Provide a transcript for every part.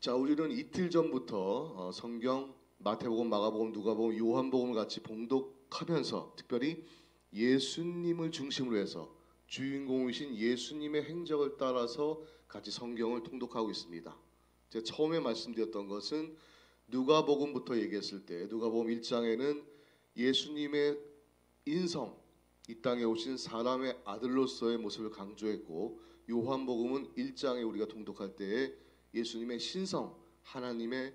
자, 우리는 이틀 전부터 성경 마태복음, 마가복음, 누가복음, 요한복음을 같이 봉독하면서 특별히 예수님을 중심으로 해서 주인공이신 예수님의 행적을 따라서 같이 성경을 통독하고 있습니다. 제가 처음에 말씀드렸던 것은 누가복음부터 얘기했을 때 누가복음 1장에는 예수님의 인성, 이 땅에 오신 사람의 아들로서의 모습을 강조했고, 요한복음은 1장에 우리가 통독할 때에 예수님의 신성, 하나님의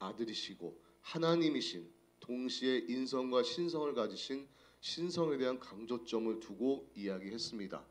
아들이시고 하나님이신, 동시에 인성과 신성을 가지신 신성에 대한 강조점을 두고 이야기했습니다.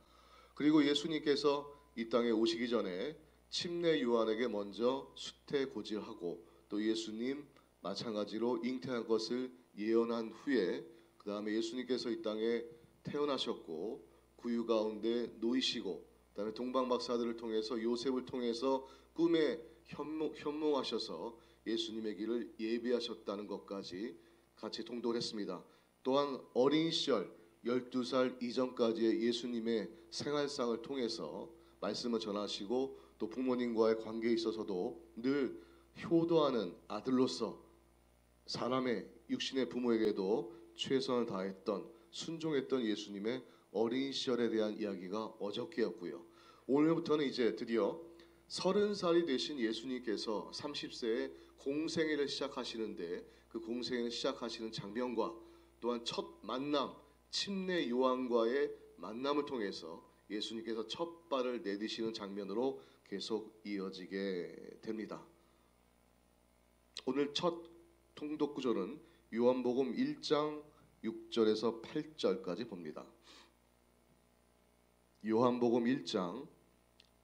그리고 예수님께서 이 땅에 오시기 전에 침례 요한에게 먼저 수태고지하고, 또 예수님 마찬가지로 잉태할 것을 예언한 후에 그 다음에 예수님께서 이 땅에 태어나셨고 구유 가운데 놓이시고, 그 다음에 동방박사들을 통해서 요셉을 통해서 꿈에 현몽하셔서 예수님의 길을 예비하셨다는 것까지 같이 통독을 했습니다. 또한 어린 시절 12살 이전까지의 예수님의 생활상을 통해서 말씀을 전하시고, 또 부모님과의 관계에 있어서도 늘 효도하는 아들로서 사람의 육신의 부모에게도 최선을 다했던, 순종했던 예수님의 어린 시절에 대한 이야기가 어저께였고요. 오늘부터는 이제 드디어 30살이 되신 예수님께서 30세에 공생애를 시작하시는데, 그 공생애를 시작하시는 장면과 또한 첫 만남, 침례 요한과의 만남을 통해서 예수님께서 첫 발을 내디시는 장면으로 계속 이어지게 됩니다. 오늘 첫 통독 구절은 요한복음 1장 6절에서 8절까지 봅니다. 요한복음 1장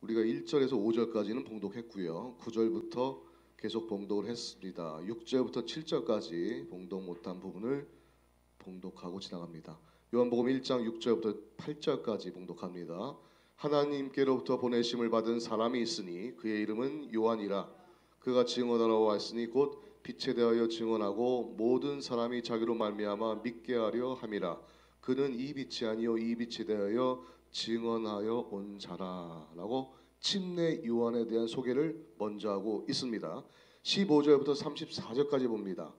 우리가 1절에서 5절까지는 봉독했고요. 9절부터 계속 봉독을 했습니다. 6절부터 7절까지 봉독 못한 부분을 봉독하고 지나갑니다. 요한복음 1장 6절부터 8절까지 봉독합니다. 하나님께로부터 보내심을 받은 사람이 있으니 그의 이름은 요한이라. 그가 증언하러 왔으니 곧 빛에 대하여 증언하고 모든 사람이 자기로 말미암아 믿게 하려 함이라. 그는 이 빛이 아니요 이 빛에 대하여 증언하여 온 자라라고 침례 요한에 대한 소개를 먼저 하고 있습니다. 15절부터 34절까지 봅니다.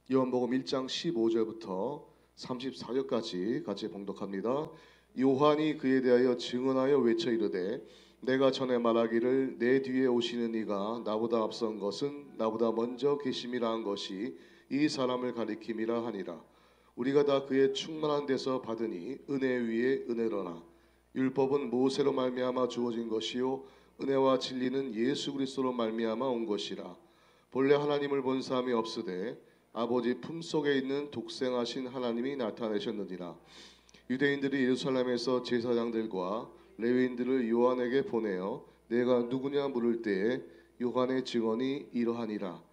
요한복음 1장 15절부터 34절까지 같이 봉독합니다. 요한이 그에 대하여 증언하여 외쳐 이르되 내가 전에 말하기를 내 뒤에 오시는 이가 나보다 앞선 것은 나보다 먼저 계심이라 한 것이 이 사람을 가리킴이라 하니라. 우리가 다 그의 충만한 데서 받으니 은혜 위에 은혜로나 율법은 모세로 말미암아 주어진 것이요 은혜와 진리는 예수 그리스도로 말미암아 온 것이라. 본래 하나님을 본 사람이 없으되 아버지 품속에 있는 독생하신 하나님이 나타내셨느니라. 유대인들이 예루살렘에서 제사장들과 레위인들을 요한에게 보내어 내가 누구냐 물을 때에 요한의 증언이 이러하니라.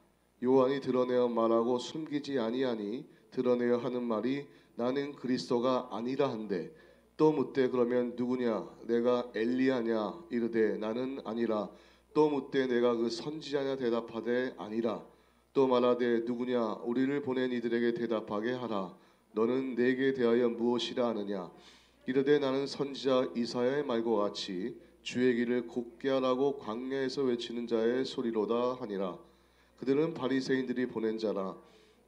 요한이 드러내어 말하고 숨기지 아니하니 드러내어 하는 말이 나는 그리스도가 아니라 한데, 또 묻되 그러면 누구냐 내가 엘리야냐 이르되 나는 아니라. 또 묻되 내가 그 선지자냐 대답하되 아니라. 또 말하되 누구냐 우리를 보낸 이들에게 대답하게 하라. 너는 내게 대하여 무엇이라 하느냐. 이르되 나는 선지자 이사야의 말과 같이 주의 길을 곱게 하라고 광야에서 외치는 자의 소리로다 하니라. 그들은 바리새인들이 보낸 자라.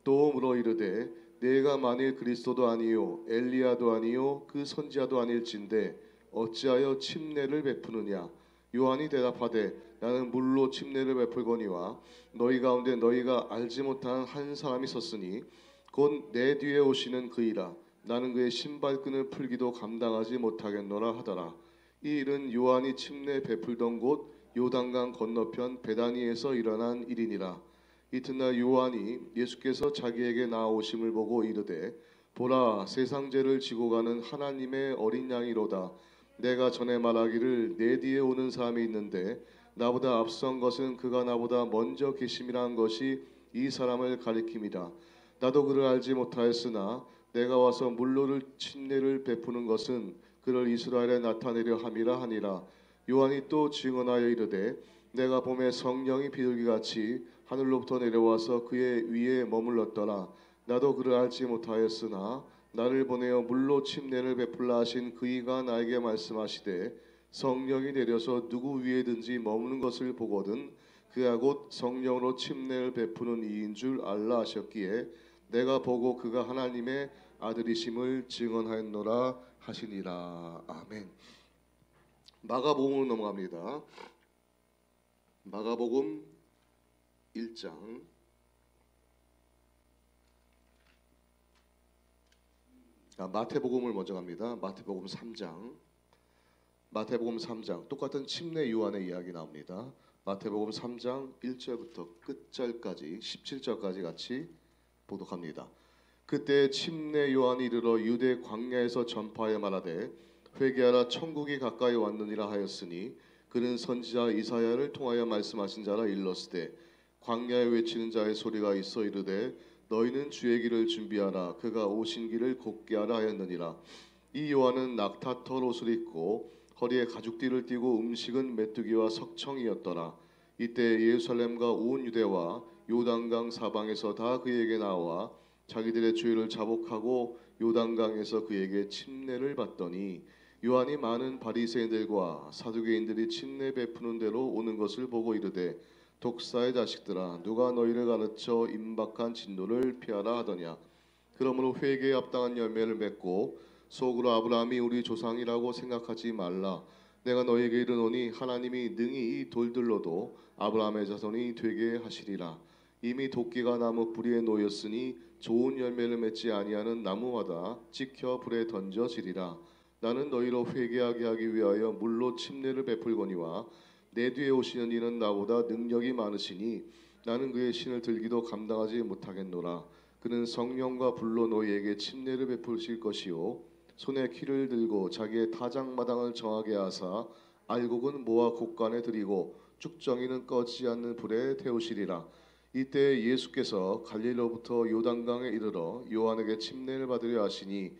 또 물어 이르되 내가 만일 그리스도도 아니요 엘리야도 아니요 그 선지자도 아닐진데 어찌하여 침례를 베푸느냐. 요한이 대답하되 나는 물로 침례를 베풀거니와 너희 가운데 너희가 알지 못한 한 사람이 섰으니 곧 내 뒤에 오시는 그이라. 나는 그의 신발끈을 풀기도 감당하지 못하겠노라 하더라. 이 일은 요한이 침례 베풀던 곳 요단강 건너편 베다니에서 일어난 일이니라. 이튿날 요한이 예수께서 자기에게 나아오심을 보고 이르되 보라 세상 죄를 지고 가는 하나님의 어린 양이로다. 내가 전에 말하기를 내 뒤에 오는 사람이 있는데 나보다 앞선 것은 그가 나보다 먼저 계심이라 한 것이 이 사람을 가리킴이라. 나도 그를 알지 못하였으나 내가 와서 물로를 침례를 베푸는 것은 그를 이스라엘에 나타내려 함이라 하니라. 요한이 또 증언하여 이르되 내가 봄에 성령이 비둘기같이 하늘로부터 내려와서 그의 위에 머물렀더라. 나도 그를 알지 못하였으나 나를 보내어 물로 침례를 베풀라 하신 그이가 나에게 말씀하시되 성령이 내려서 누구 위에든지 머무는 것을 보거든 그가 곧 성령으로 침례를 베푸는 이인 줄 알라 하셨기에 내가 보고 그가 하나님의 아들이심을 증언하였노라 하시니라. 아멘. 마가복음으로 넘어갑니다. 마가복음 1장 마태복음을 먼저 갑니다. 마태복음 3장. 마태복음 3장 똑같은 침례 요한의 이야기 나옵니다. 마태복음 3장 1절부터 끝절까지 17절까지 같이 보독합니다. 그때 침례 요한이 이르러 유대 광야에서 전파하여 말하되 회개하라 천국이 가까이 왔느니라 하였으니 그는 선지자 이사야를 통하여 말씀하신 자라 일렀으되 광야에 외치는 자의 소리가 있어 이르되 너희는 주의 길을 준비하라 그가 오신 길을 곧게 하라 하였느니라. 이 요한은 낙타털 옷을 입고 허리에 가죽띠를 띠고 음식은 메뚜기와 석청이었더라. 이때 예루살렘과 온 유대와 요단강 사방에서 다 그에게 나와 자기들의 죄를 자복하고 요단강에서 그에게 침례를 받더니 요한이 많은 바리새인들과 사두개인들이 침례 베푸는 대로 오는 것을 보고 이르되 독사의 자식들아 누가 너희를 가르쳐 임박한 진노를 피하라 하더냐. 그러므로 회개에 합당한 열매를 맺고 속으로 아브라함이 우리 조상이라고 생각하지 말라. 내가 너희에게 이르노니 하나님이 능히 이 돌들로도 아브라함의 자손이 되게 하시리라. 이미 도끼가 나무 뿌리에 놓였으니 좋은 열매를 맺지 아니하는 나무마다 찍혀 불에 던져지리라. 나는 너희로 회개하게 하기 위하여 물로 침례를 베풀거니와 내 뒤에 오시는 이는 나보다 능력이 많으시니 나는 그의 신을 들기도 감당하지 못하겠노라. 그는 성령과 불로 너희에게 침례를 베푸실 것이요 손에 키를 들고 자기의 타작마당을 정하게 하사 알곡은 모아 곡간에 들이고 쭉정이는 꺼지지 않는 불에 태우시리라. 이때 예수께서 갈릴리로부터 요단강에 이르러 요한에게 침례를 받으려 하시니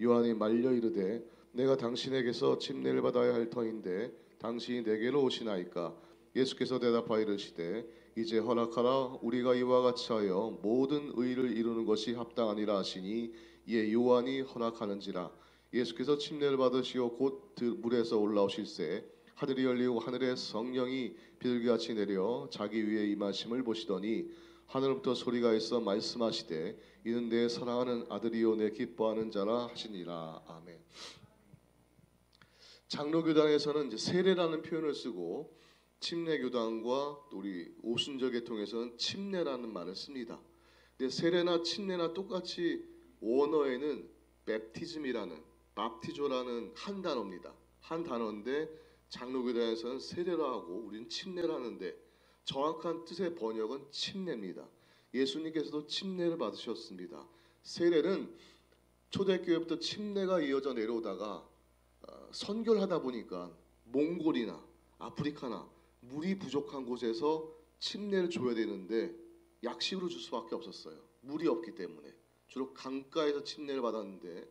요한이 말려 이르되 내가 당신에게서 침례를 받아야 할 터인데 당신이 내게로 오시나이까. 예수께서 대답하여 이르시되 이제 허락하라. 우리가 이와 같이 하여 모든 의를 이루는 것이 합당하니라 하시니 이에 요한이 허락하는지라. 예수께서 침례를 받으시어 곧 물에서 올라오실새 하늘이 열리고 하늘에 성령이 비둘기같이 내려 자기 위에 임하심을 보시더니 하늘부터 소리가 있어 말씀하시되 이는 내 사랑하는 아들이요 내 기뻐하는 자라 하시니라. 아멘. 장로교단에서는 이제 세례라는 표현을 쓰고 침례교단과 우리 오순절 계통에서는 침례라는 말을 씁니다. 근데 세례나 침례나 똑같이 원어에는 베프티즘이라는 밥티조라는 한 단어입니다. 한 단어인데 장로교단에서는 세례라 하고 우리는 침례라는데 정확한 뜻의 번역은 침례입니다. 예수님께서도 침례를 받으셨습니다. 세례는 초대교회부터 침례가 이어져 내려오다가 선교를 하다 보니까 몽골이나 아프리카나 물이 부족한 곳에서 침례를 줘야 되는데 약식으로 줄 수밖에 없었어요. 물이 없기 때문에 주로 강가에서 침례를 받았는데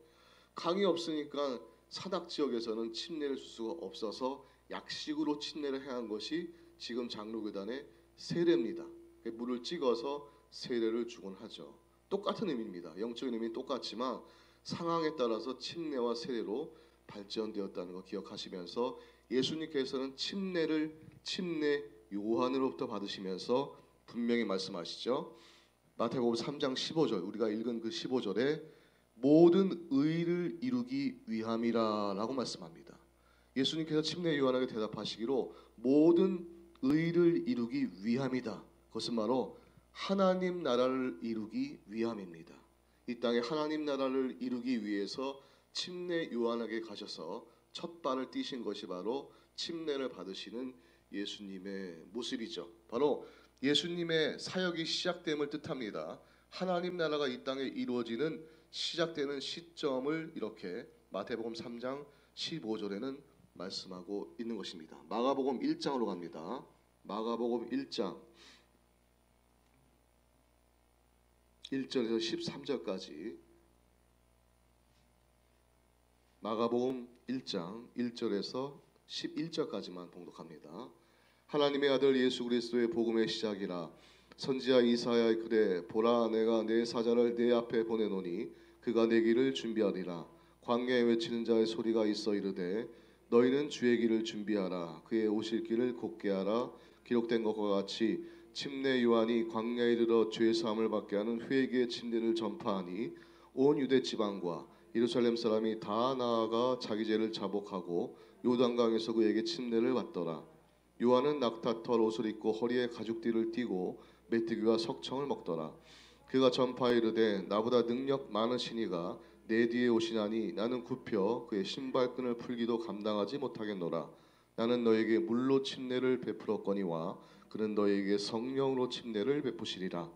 강이 없으니까 산악 지역에서는 침례를 줄 수가 없어서 약식으로 침례를 해야 한 것이 지금 장로교단의 세례입니다. 물을 찍어서 세례를 주곤 하죠. 똑같은 의미입니다. 영적인 의미는 똑같지만 상황에 따라서 침례와 세례로 발전되었다는 거 기억하시면서 예수님께서는 침례를 침례 요한으로부터 받으시면서 분명히 말씀하시죠. 마태복음 3장 15절 우리가 읽은 그 15절에 모든 의를 이루기 위함이라 라고 말씀합니다. 예수님께서 침례 요한에게 대답하시기로 모든 의를 이루기 위함이다. 그것은 바로 하나님 나라를 이루기 위함입니다. 이 땅에 하나님 나라를 이루기 위해서 침례 요한에게 가셔서 첫 발을 띄신 것이 바로 침례를 받으시는 예수님의 모습이죠. 바로 예수님의 사역이 시작됨을 뜻합니다. 하나님 나라가 이 땅에 이루어지는 시작되는 시점을 이렇게 마태복음 3장 15절에는 말씀하고 있는 것입니다. 마가복음 1장으로 갑니다. 마가복음 1장 1절에서 13절까지 마가복음 1장 1절에서 11절까지만 봉독합니다. 하나님의 아들 예수 그리스도의 복음의 시작이라. 선지자 이사야의 글에 보라 내가 내 사자를 내 앞에 보내노니 그가 내 길을 준비하리라. 광야에 외치는 자의 소리가 있어 이르되 너희는 주의 길을 준비하라. 그의 오실 길을 곧게 하라. 기록된 것과 같이 침례 요한이 광야에 이르러 죄 사함을 받게 하는 회개의 침례를 전파하니 온 유대 지방과 예루살렘 사람이 다 나아가 자기 죄를 자복하고 요단강에서 그에게 침례를 받더라. 요한은 낙타털 옷을 입고 허리에 가죽띠를 띠고 메뚜기와 석청을 먹더라. 그가 전파에 이르되 나보다 능력 많으시니가 내 뒤에 오시나니 나는 굽혀 그의 신발끈을 풀기도 감당하지 못하겠노라. 나는 너에게 물로 침례를 베풀었거니와 그는 너에게 성령으로 침례를 베푸시리라.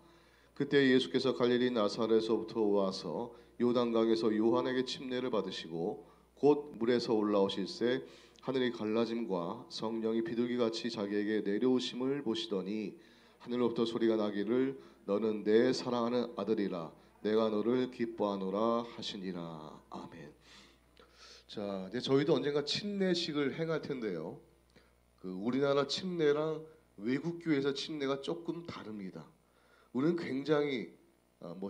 그때 예수께서 갈릴리 나사렛에서부터 와서 요단강에서 요한에게 침례를 받으시고 곧 물에서 올라오실새 하늘이 갈라짐과 성령이 비둘기같이 자기에게 내려오심을 보시더니 하늘로부터 소리가 나기를 너는 내 사랑하는 아들이라 내가 너를 기뻐하노라 하시니라. 아멘. 자, 이제 저희도 언젠가 침례식을 행할 텐데요. 우리나라 침례랑 외국 교회에서 침례가 조금 다릅니다. 우리는 굉장히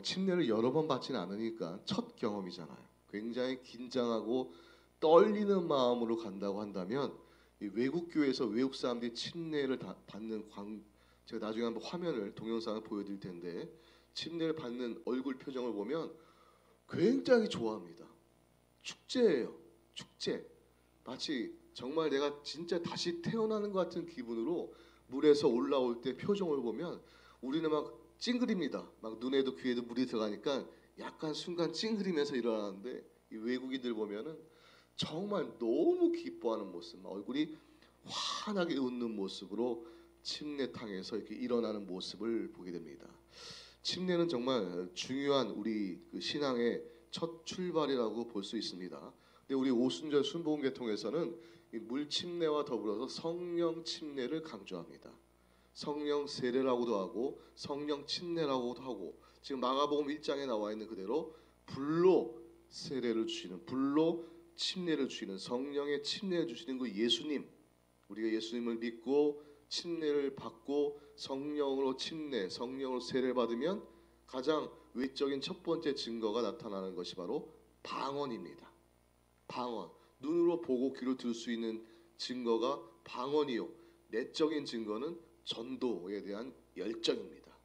침례를 여러 번 받지는 않으니까 첫 경험이잖아요. 굉장히 긴장하고 떨리는 마음으로 간다고 한다면 이 외국 교회에서 외국 사람들이 침례를 받는 제가 나중에 한번 화면을 동영상을 보여드릴 텐데 침례를 받는 얼굴 표정을 보면 굉장히 좋아합니다. 축제예요. 축제. 마치 정말 내가 진짜 다시 태어나는 것 같은 기분으로 물에서 올라올 때 표정을 보면 우리는 막 찡그립니다. 막 눈에도 귀에도 물이 들어가니까 약간 순간 찡그리면서 일어나는데 이 외국인들 보면은 정말 너무 기뻐하는 모습, 얼굴이 환하게 웃는 모습으로 침례탕에서 이렇게 일어나는 모습을 보게 됩니다. 침례는 정말 중요한 우리 신앙의 첫 출발이라고 볼 수 있습니다. 근데 우리 오순절 순복음계통에서는 이 물 침례와 더불어서 성령 침례를 강조합니다. 성령 세례라고도 하고 성령 침례라고도 하고 지금 마가복음 1장에 나와 있는 그대로 불로 세례를 주시는 불로 침례를 주시는 성령의 침례를 주시는 그 예수님, 우리가 예수님을 믿고 침례를 받고 성령으로 침례, 성령으로 세례를 받으면 가장 외적인 첫 번째 증거가 나타나는 것이 바로 방언입니다. 방언, 눈으로 보고 귀로 들을 수 있는 증거가 방언이요, 내적인 증거는 전도에 대한 열정입니다.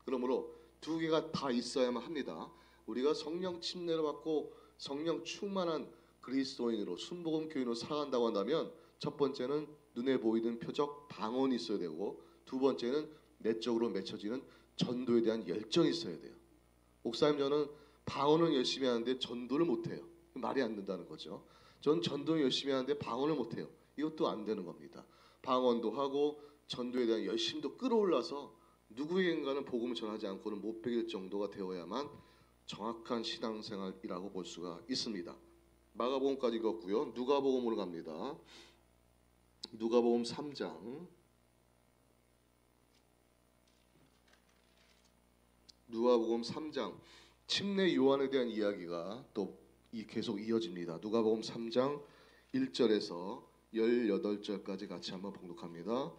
그러므로 두 개가 다 있어야만 합니다. 우리가 성령 침례를 받고 성령 충만한 그리스도인으로 순복음 교인으로 살아간다고 한다면 첫 번째는 눈에 보이는 표적 방언이 있어야 되고 두 번째는 내적으로 맺혀지는 전도에 대한 열정이 있어야 돼요. 목사님, 저는 방언은 열심히 하는데 전도를 못해요. 말이 안 된다는 거죠. 전 전도를 열심히 하는데 방언을 못해요. 이것도 안 되는 겁니다. 방언도 하고 전도에 대한 열심도 끌어올라서 누구에겐가는 복음을 전하지 않고는 못 배길 정도가 되어야만 정확한 신앙생활이라고 볼 수가 있습니다. 마가복음까지 읽었고요. 누가복음으로 갑니다. 누가복음 3장. 누가복음 3장. 침례 요한에 대한 이야기가 또 계속 이어집니다. 누가복음 3장 1절에서 18절까지 같이 한번 봉독합니다.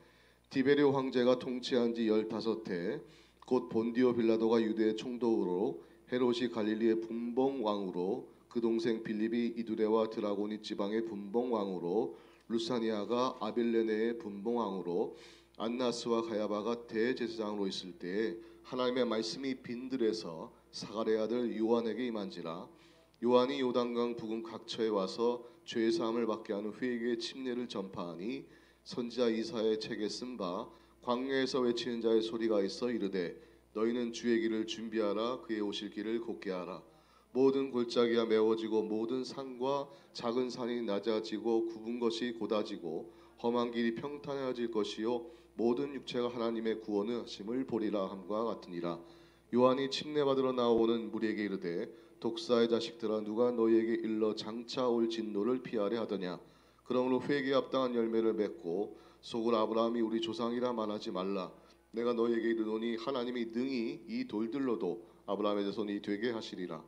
디베리오 황제가 통치한 지 15해 곧 본디오 빌라도가 유대의 총독으로 헤롯이 갈릴리의 분봉 왕으로 그 동생 빌립이 이두레와 드라고니 지방의 분봉 왕으로 루사니아가 아빌레네의 분봉 왕으로 안나스와 가야바가 대제사장으로 있을 때에 하나님의 말씀이 빈들에서 사가랴의 아들 요한에게 임한지라. 요한이 요단강 부근 각처에 와서 죄 사함을 받게 하는 회개의 침례를 전파하니 선지자 이사야의 책에 쓴 바 광야에서 외치는 자의 소리가 있어 이르되 너희는 주의 길을 준비하라. 그의 오실 길을 곧게 하라. 모든 골짜기가 메워지고 모든 산과 작은 산이 낮아지고 굽은 것이 곧아지고 험한 길이 평탄해질 것이요 모든 육체가 하나님의 구원을 하심을 보리라 함과 같으니라. 요한이 침례받으러 나오는 무리에게 이르되 독사의 자식들아 누가 너희에게 일러 장차 올 진노를 피하려 하더냐. 그러므로 회개에 합당한 열매를 맺고 속을 아브라함이 우리 조상이라 말하지 말라. 내가 너희에게 이르노니 하나님이 능히 이 돌들로도 아브라함의 자손이 되게 하시리라.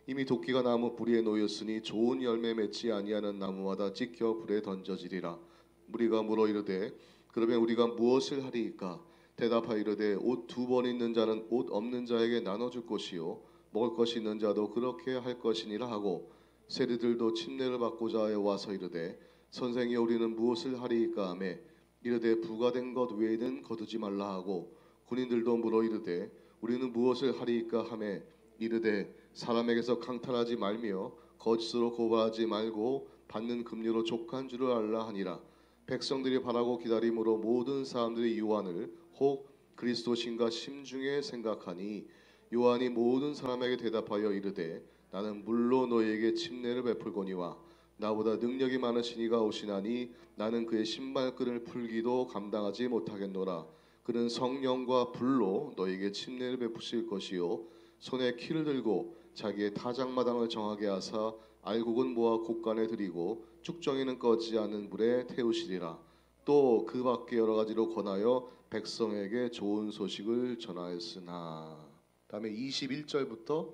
이미 도끼가 나무 뿌리에 놓였으니 좋은 열매 맺지 아니하는 나무마다 찢겨 불에 던져지리라. 무리가 물어 이르되 그러면 우리가 무엇을 하리이까. 대답하여 이르되 옷 2번 있는 자는 옷 없는 자에게 나눠줄 것이요 먹을 것이 있는 자도 그렇게 할 것이니라 하고 세리들도 침례를 받고자 하여 와서 이르되 선생이 우리는 무엇을 하리이까 하며 이르되 부가된 것 외에는 거두지 말라 하고 군인들도 물어 이르되 우리는 무엇을 하리이까 하며 이르되 사람에게서 강탈하지 말며 거짓으로 고발하지 말고 받는 금리로 족한 줄을 알라 하니라. 백성들이 바라고 기다림으로 모든 사람들이 요한을 혹 그리스도신가 심중에 생각하니 요한이 모든 사람에게 대답하여 이르되 나는 물로 너희에게 침례를 베풀거니와 나보다 능력이 많으신 이가 오시나니 나는 그의 신발끈을 풀기도 감당하지 못하겠노라. 그는 성령과 불로 너희에게 침례를 베푸실 것이요 손에 키를 들고 자기의 타작마당을 정하게 하사 알곡은 모아 곡간에 들이고 쭉정이는 꺼지지 않는 불에 태우시리라. 또 그 밖에 여러 가지로 권하여 백성에게 좋은 소식을 전하였으나. 다음에 21절부터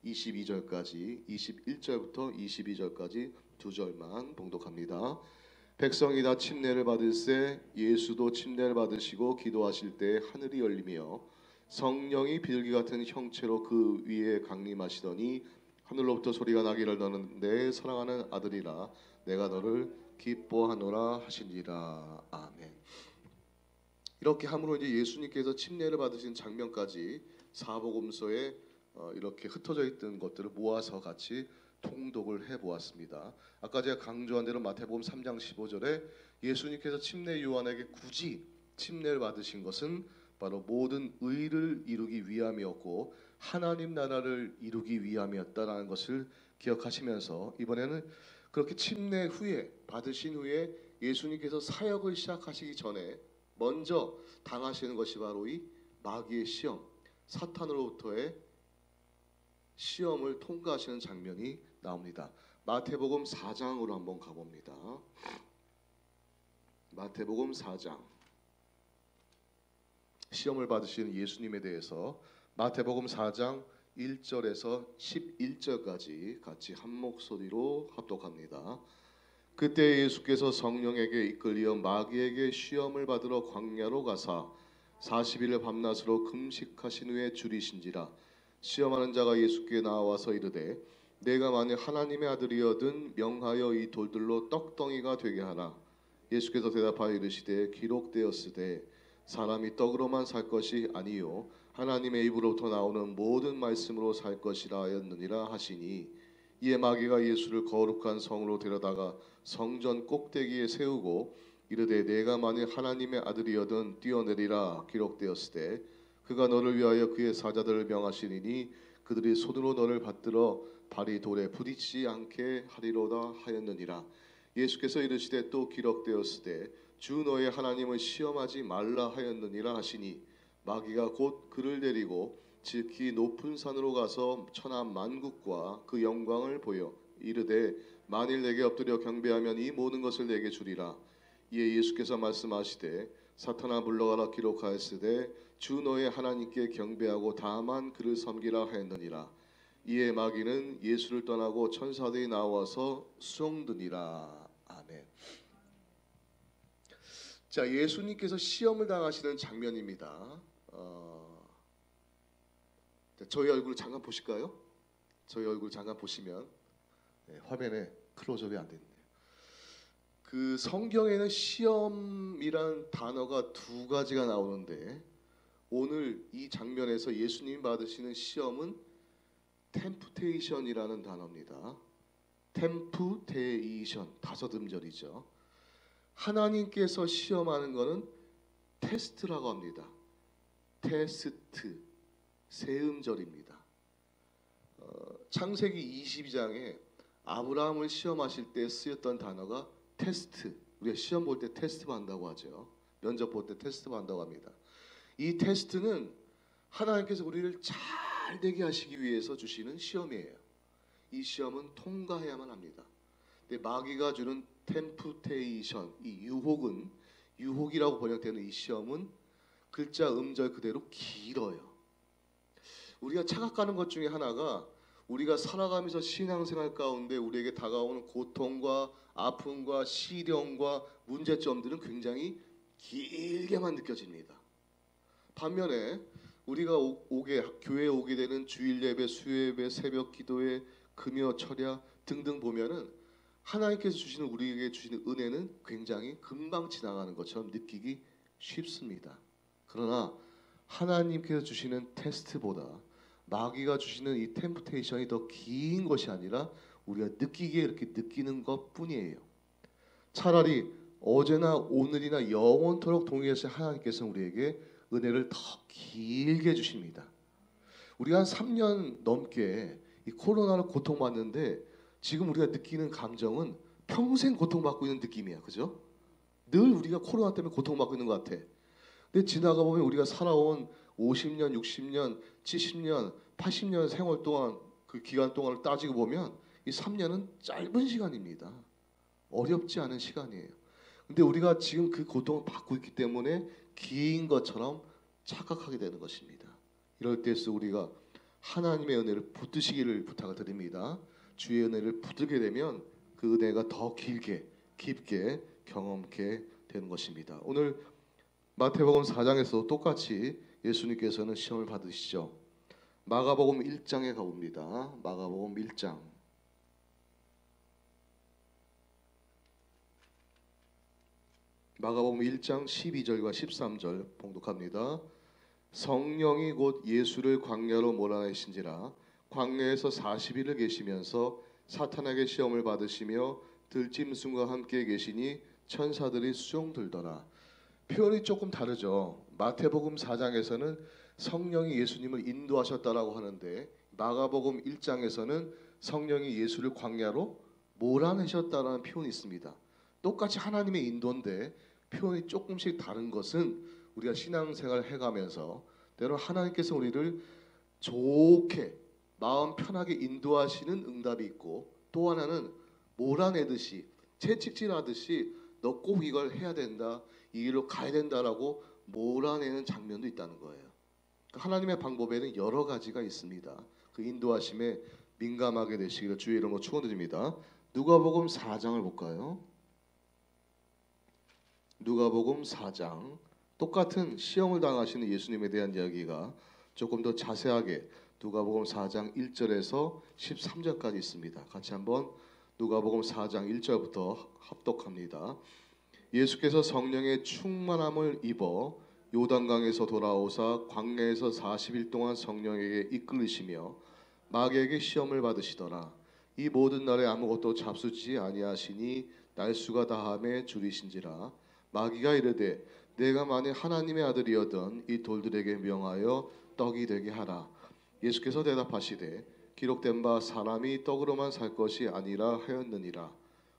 22절까지 21절부터 22절까지 두 절만 봉독합니다. 백성이 다 침례를 받을새 예수도 침례를 받으시고 기도하실 때 하늘이 열리며 성령이 비둘기 같은 형체로 그 위에 강림하시더니 하늘로부터 소리가 나기를 너는 내 사랑하는 아들이라 내가 너를 기뻐하노라 하시니라. 아멘. 이렇게 함으로 이제 예수님께서 침례를 받으신 장면까지 사복음서에 이렇게 흩어져 있던 것들을 모아서 같이 통독을 해보았습니다. 아까 제가 강조한 대로 마태복음 3장 15절에 예수님께서 침례 요한에게 굳이 침례를 받으신 것은 바로 모든 의를 이루기 위함이었고 하나님 나라를 이루기 위함이었다라는 것을 기억하시면서 이번에는 그렇게 침례 후에 받으신 후에 예수님께서 사역을 시작하시기 전에 먼저 당하시는 것이 바로 이 마귀의 시험, 사탄으로부터의 시험을 통과하시는 장면이 나옵니다. 마태복음 4장으로 한번 가봅니다. 마태복음 4장 시험을 받으시는 예수님에 대해서 마태복음 4장 1절에서 11절까지 같이 한 목소리로 합독합니다. 그때 예수께서 성령에게 이끌리어 마귀에게 시험을 받으러 광야로 가사 40일을 밤낮으로 금식하신 후에 줄이신지라. 시험하는 자가 예수께 나와서 이르되 내가 만일 하나님의 아들이거든 명하여 이 돌들로 떡덩이가 되게 하라. 예수께서 대답하여 이르시되 기록되었으되 사람이 떡으로만 살 것이 아니요 하나님의 입으로부터 나오는 모든 말씀으로 살 것이라 하였느니라 하시니 이에 마귀가 예수를 거룩한 성으로 데려다가 성전 꼭대기에 세우고 이르되 내가 만일 하나님의 아들이거든 뛰어내리라 기록되었으되 그가 너를 위하여 그의 사자들을 명하시리니 그들이 손으로 너를 받들어 발이 돌에 부딪히지 않게 하리로다 하였느니라. 예수께서 이르시되 또 기록되었으되 주 너의 하나님을 시험하지 말라 하였느니라 하시니 마귀가 곧 그를 데리고 지극히 높은 산으로 가서 천하 만국과 그 영광을 보여 이르되 만일 내게 엎드려 경배하면 이 모든 것을 내게 주리라. 이에 예수께서 말씀하시되 사탄아 물러가라 기록하였으되 주 너의 하나님께 경배하고 다만 그를 섬기라 하였느니라. 이에 마귀는 예수를 떠나고 천사들이 나와서 수종드니라. 아멘. 자, 예수님께서 시험을 당하시는 장면입니다. 저희 얼굴 잠깐 보실까요? 저희 얼굴 잠깐 보시면 화면에 클로즈업이 안 됐네요. 그 성경에는 시험이란 단어가 두 가지가 나오는데 오늘 이 장면에서 예수님 받으시는 시험은 템프테이션이라는 단어입니다. 템프테이션 다섯 음절이죠. 하나님께서 시험하는 것은 테스트라고 합니다. 테스트 세 음절입니다. 창세기 22장에 아브라함을 시험하실 때 쓰였던 단어가 테스트. 우리가 시험 볼 때 테스트 한다고 하죠. 면접 볼 때 테스트 한다고 합니다. 이 테스트는 하나님께서 우리를 잘 되게 하시기 위해서 주시는 시험이에요. 이 시험은 통과해야만 합니다. 근데 마귀가 주는 템프테이션, 이 유혹이라고 번역되는 이 시험은 글자 음절 그대로 길어요. 우리가 착각하는 것 중에 하나가 우리가 살아가면서 신앙생활 가운데 우리에게 다가오는 고통과 아픔과 시련과 문제점들은 굉장히 길게만 느껴집니다. 반면에 우리가 교회에 오게 되는 주일 예배, 수요 예배, 새벽 기도회, 금요 철야 등등 보면은 하나님께서 주시는 우리에게 주시는 은혜는 굉장히 금방 지나가는 것처럼 느끼기 쉽습니다. 그러나 하나님께서 주시는 테스트보다 마귀가 주시는 이 템프테이션이 더 긴 것이 아니라 우리가 느끼기에 이렇게 느끼는 것뿐이에요. 차라리 어제나 오늘이나 영원토록 동일하신 하나님께서는 우리에게 은혜를 더 길게 주십니다. 우리가 한 3년 넘게 이 코로나로 고통받는데 지금 우리가 느끼는 감정은 평생 고통받고 있는 느낌이야. 그죠? 늘 우리가 코로나 때문에 고통받고 있는 것 같아. 근데 지나가 보면 우리가 살아온 50년, 60년, 70년, 80년 생활 동안 그 기간 동안을 따지고 보면 이 3년은 짧은 시간입니다. 어렵지 않은 시간이에요. 근데 우리가 지금 그 고통을 받고 있기 때문에 긴 것처럼 착각하게 되는 것입니다. 이럴 때일수록 우리가 하나님의 은혜를 붙드시기를 부탁을 드립니다. 주의 은혜를 붙들게 되면 그 은혜가 더 길게 깊게 경험케 되는 것입니다. 오늘 마태복음 4장에서 똑같이 예수님께서는 시험을 받으시죠. 마가복음 1장에 가봅니다. 마가복음 1장. 마가복음 1장 12절과 13절 봉독합니다. 성령이 곧 예수를 광야로 몰아내신지라 광야에서 40일을 계시면서 사탄에게 시험을 받으시며 들짐승과 함께 계시니 천사들이 수종들더라. 표현이 조금 다르죠. 마태복음 4장에서는 성령이 예수님을 인도하셨다라고 하는데 마가복음 1장에서는 성령이 예수를 광야로 몰아내셨다라는 표현이 있습니다. 똑같이 하나님의 인도인데 표현이 조금씩 다른 것은 우리가 신앙생활을 해가면서 때로는 하나님께서 우리를 좋게 마음 편하게 인도하시는 응답이 있고 또 하나는 몰아내듯이 채찍질하듯이 너 꼭 이걸 해야 된다, 이 길로 가야 된다라고 몰아내는 장면도 있다는 거예요. 하나님의 방법에는 여러 가지가 있습니다. 그 인도하심에 민감하게 되시기를 주의 이름으로 축원드립니다. 누가복음 4장을 볼까요? 누가복음 4장. 똑같은 시험을 당하시는 예수님에 대한 이야기가 조금 더 자세하게 누가복음 4장 1절에서 13절까지 있습니다. 같이 한번 누가복음 4장 1절부터 합독합니다. 예수께서 성령의 충만함을 입어 요단강에서 돌아오사 광야에서 40일 동안 성령에게 이끌리시며 마귀에게 시험을 받으시더라. 이 모든 날에 아무것도 잡수지 아니하시니 날수가 다함에 줄이신지라. 마귀가 이르되 내가 만일 하나님의 아들이어든 이 돌들에게 명하여 떡이 되게 하라. 예수께서 대답하시되 기록된 바 사람이 떡으로만 살 것이 아니라 하였느니라.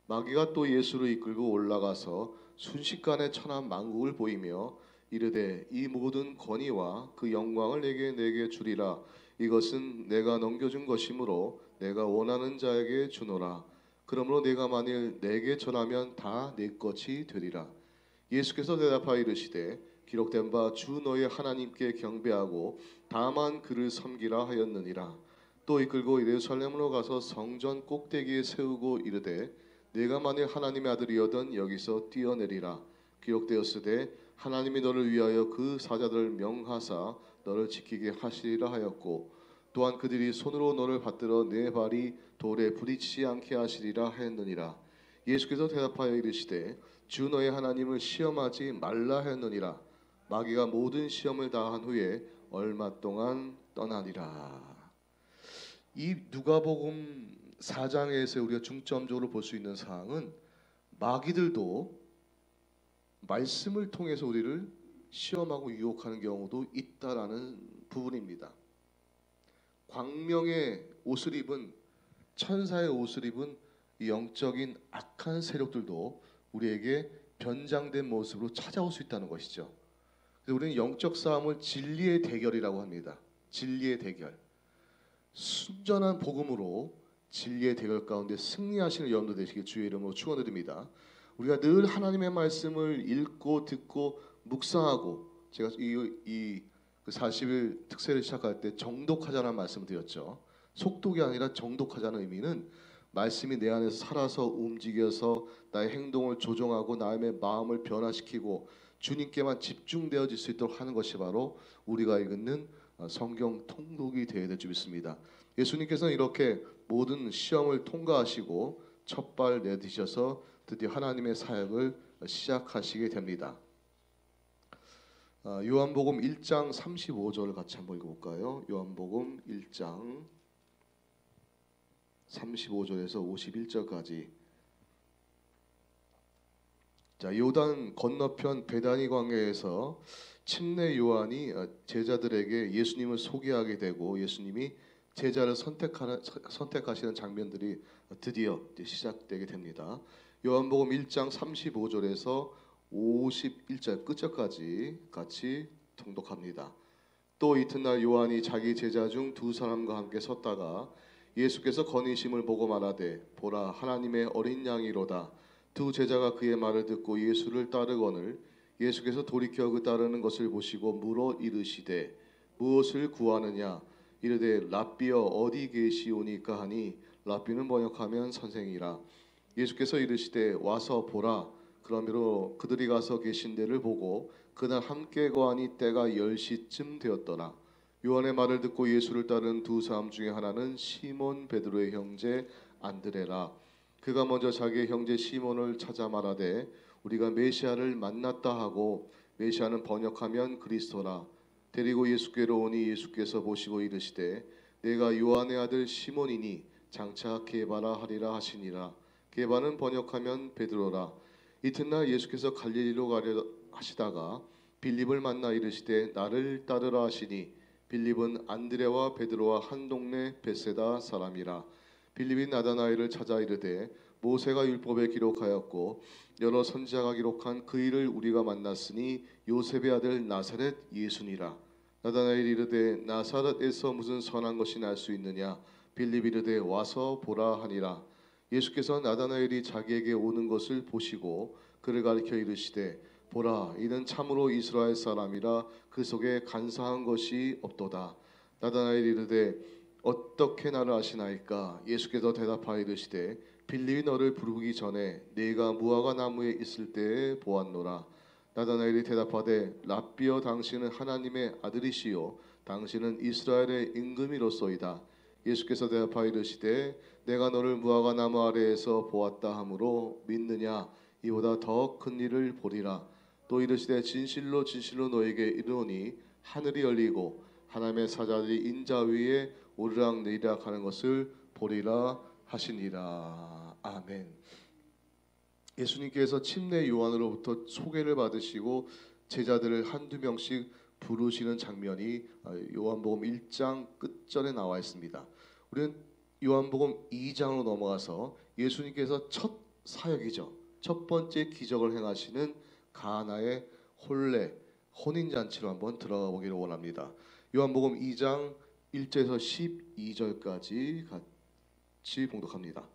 마귀가 또 예수를 이끌고 올라가서 순식간에 천한 만국을 보이며 이르되 이 모든 권위와 그 영광을 내게 주리라. 이것은 내가 넘겨준 것이므로 내가 원하는 자에게 주노라. 그러므로 내가 만일 내게 전하면 다 내 것이 되리라. 예수께서 대답하여 이르시되 기록된 바 주 너의 하나님께 경배하고 다만 그를 섬기라 하였느니라. 또 이끌고 예루살렘으로 가서 성전 꼭대기에 세우고 이르되 내가 만일 하나님의 아들이여든 여기서 뛰어내리라. 기록되었으되 하나님이 너를 위하여 그 사자들을 명하사 너를 지키게 하시리라 하였고 또한 그들이 손으로 너를 받들어 내 발이 돌에 부딪히지 않게 하시리라 하였느니라. 예수께서 대답하여 이르시되 주 너의 하나님을 시험하지 말라 하였느니라. 마귀가 모든 시험을 다한 후에 얼마 동안 떠나니라. 이 누가복음 4장에서 우리가 중점적으로 볼 수 있는 사항은 마귀들도 말씀을 통해서 우리를 시험하고 유혹하는 경우도 있다라는 부분입니다. 광명의 옷을 입은 천사의 옷을 입은 영적인 악한 세력들도 우리에게 변장된 모습으로 찾아올 수 있다는 것이죠. 그래서 우리는 영적 싸움을 진리의 대결이라고 합니다. 진리의 대결. 순전한 복음으로 진리의 대결 가운데 승리하시는 여러분들 되시길 주의 이름으로 축원드립니다. 우리가 늘 하나님의 말씀을 읽고 듣고 묵상하고 제가 이 40일 특세를 시작할 때 정독하자는 말씀을 드렸죠. 속독이 아니라 정독하자는 의미는 말씀이 내 안에서 살아서 움직여서 나의 행동을 조정하고 나의 마음을 변화시키고 주님께만 집중되어질 수 있도록 하는 것이 바로 우리가 읽는 성경 통독이 되어야 될 줄 믿습니다. 예수님께서는 이렇게 모든 시험을 통과하시고 첫발 내디셔서 드디어 하나님의 사역을 시작하시게 됩니다. 요한복음 1장 35절 같이 한번 읽어볼까요? 요한복음 1장 35절에서 51절까지. 자, 요단 건너편 베다니 광야에서 침례 요한이 제자들에게 예수님을 소개하게 되고 예수님이 제자를 선택하시는 장면들이 드디어 시작되게 됩니다. 요한복음 1장 35절에서 51절 끝절까지 같이 통독합니다. 또 이튿날 요한이 자기 제자 중 두 사람과 함께 섰다가 예수께서 거니심을 보고 말하되 보라 하나님의 어린 양이로다. 두 제자가 그의 말을 듣고 예수를 따르거늘 예수께서 돌이켜 그 따르는 것을 보시고 물어 이르시되 무엇을 구하느냐 이르되 랍비여 어디 계시오니까 하니 랍비는 번역하면 선생이라. 예수께서 이르시되 와서 보라. 그러므로 그들이 가서 계신 데를 보고 그날 함께 거하니 때가 10시쯤 되었더라. 요한의 말을 듣고 예수를 따르는 두 사람 중에 하나는 시몬 베드로의 형제 안드레라. 그가 먼저 자기의 형제 시몬을 찾아 말하되 우리가 메시아를 만났다 하고, 메시아는 번역하면 그리스도라. 데리고 예수께로 오니 예수께서 보시고 이르시되 내가 요한의 아들 시몬이니 장차 게바라 하리라 하시니라. 게바는 번역하면 베드로라. 이튿날 예수께서 갈릴리로 가려 하시다가 빌립을 만나 이르시되 나를 따르라 하시니 빌립은 안드레와 베드로와 한 동네 벳세다 사람이라. 빌립이 나다나엘을 찾아 이르되 모세가 율법에 기록하였고 여러 선지자가 기록한 그 일을 우리가 만났으니 요셉의 아들 나사렛 예수니라. 나다나엘이 이르되 나사렛에서 무슨 선한 것이 날 수 있느냐. 빌립이 이르되 와서 보라 하니라. 예수께서 나다나엘이 자기에게 오는 것을 보시고 그를 가리켜 이르시되 보라 이는 참으로 이스라엘 사람이라 그 속에 간사한 것이 없도다. 나다나엘이 이르되 어떻게 나를 아시나이까. 예수께서 대답하여 이르시되 빌립이 너를 부르기 전에 네가 무화과 나무에 있을 때에 보았노라. 나다나엘이 대답하되 랍비여 당신은 하나님의 아들이시요 당신은 이스라엘의 임금이로소이다. 예수께서 대답하여 이르시되 내가 너를 무화과 나무 아래에서 보았다 하므로 믿느냐. 이보다 더 큰 일을 보리라. 또 이르시되 진실로 진실로 너에게 이르노니 하늘이 열리고 하나님의 사자들이 인자 위에 오르락내리락 하는 것을 보리라 하시니라. 아멘. 예수님께서 침례 요한으로부터 소개를 받으시고 제자들을 한두 명씩 부르시는 장면이 요한복음 1장 끝절에 나와 있습니다. 우리는 요한복음 2장으로 넘어가서 예수님께서 첫 사역이죠. 첫 번째 기적을 행하시는 가나의 혼례 혼인잔치로 한번 들어가 보기를 원합니다. 요한복음 2장 1절에서 12절까지 같이 봉독합니다.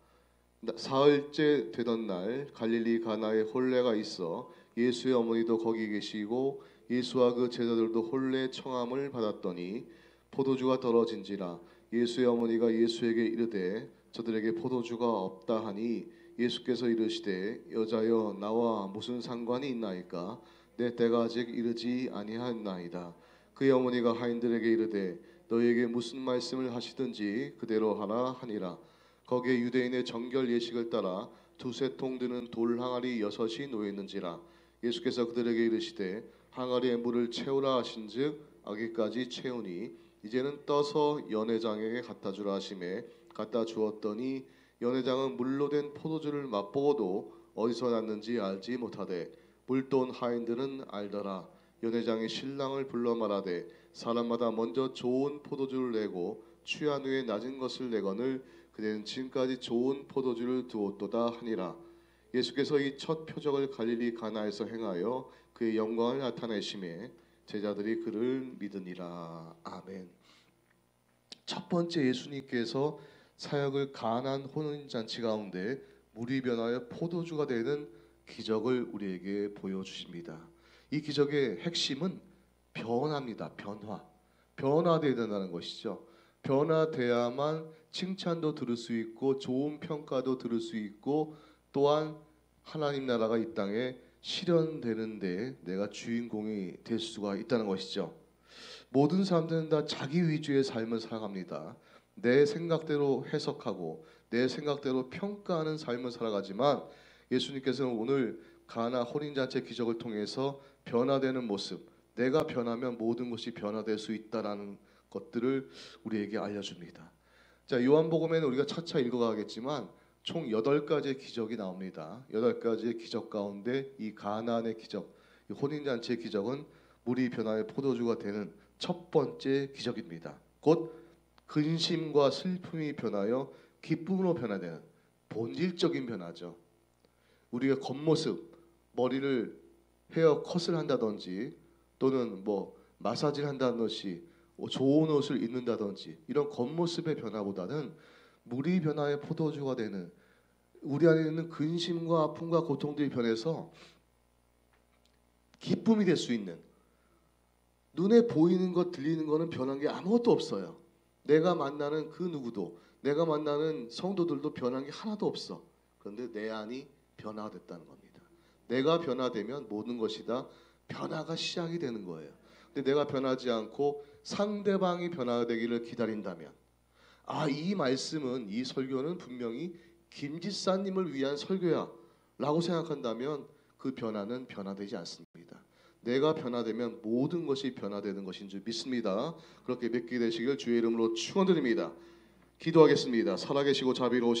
사흘째 되던 날 갈릴리 가나에 혼례가 있어 예수의 어머니도 거기 계시고 예수와 그 제자들도 혼례 청함을 받았더니 포도주가 떨어진지라. 예수의 어머니가 예수에게 이르되 저들에게 포도주가 없다 하니 예수께서 이르시되 여자여 나와 무슨 상관이 있나이까. 내 때가 아직 이르지 아니하였나이다. 그의 어머니가 하인들에게 이르되 너희에게 무슨 말씀을 하시든지 그대로 하라 하니라. 거기에 유대인의 정결 예식을 따라 두세 통 드는 돌 항아리 6이 놓여 있는지라. 예수께서 그들에게 이르시되 항아리에 물을 채우라 하신즉 아기까지 채우니 이제는 떠서 연회장에게 갖다 주라 하시매 갖다 주었더니 연회장은 물로 된 포도주를 맛보고도 어디서 났는지 알지 못하되 물돈 하인들은 알더라. 연회장이 신랑을 불러 말하되 사람마다 먼저 좋은 포도주를 내고 취한 후에 낮은 것을 내거늘 그대는 지금까지 좋은 포도주를 두었도다 하니라. 예수께서 이 첫 표적을 갈릴리 가나에서 행하여 그의 영광을 나타내심에 제자들이 그를 믿으니라. 아멘. 첫 번째 예수님께서 사역을 가나안 혼인잔치 가운데 물이 변하여 포도주가 되는 기적을 우리에게 보여주십니다. 이 기적의 핵심은 변화입니다. 변화되어야 된다는 것이죠. 변화돼야만 칭찬도 들을 수 있고 좋은 평가도 들을 수 있고 또한 하나님 나라가 이 땅에 실현되는데 내가 주인공이 될 수가 있다는 것이죠. 모든 사람들은 다 자기 위주의 삶을 살아갑니다. 내 생각대로 해석하고 내 생각대로 평가하는 삶을 살아가지만 예수님께서는 오늘 가나 혼인잔치 기적을 통해서 변화되는 모습, 내가 변하면 모든 것이 변화될 수 있다라는 것들을 우리에게 알려줍니다. 자, 요한복음에는 우리가 차차 읽어가겠지만 총 8가지의 기적이 나옵니다. 8가지의 기적 가운데 이 가나안의 기적, 이 혼인잔치의 기적은 물이 변화의 포도주가 되는 첫 번째 기적입니다. 곧 근심과 슬픔이 변하여 기쁨으로 변화되는 본질적인 변화죠. 우리가 겉모습, 머리를 헤어컷을 한다든지 또는 뭐 마사지를 한다든지 좋은 옷을 입는다든지 이런 겉모습의 변화보다는 물이 변화의 포도주가 되는 우리 안에 있는 근심과 아픔과 고통들이 변해서 기쁨이 될 수 있는, 눈에 보이는 것 들리는 거는 변한 게 아무것도 없어요. 내가 만나는 그 누구도, 내가 만나는 성도들도 변한 게 하나도 없어. 그런데 내 안이 변화됐다는 겁니다. 내가 변화되면 모든 것이 다 변화가 시작이 되는 거예요. 근데 내가 변하지 않고 상대방이 변화되기를 기다린다면, 이 말씀은, 이 설교는 분명히 김지사님을 위한 설교야 라고 생각한다면 그 변화는 변화되지 않습니다. 내가 변화되면 모든 것이 변화되는 것인 줄 믿습니다. 그렇게 믿게 되시길 주의 이름으로 축원드립니다. 기도하겠습니다. 살아계시고 자비로우신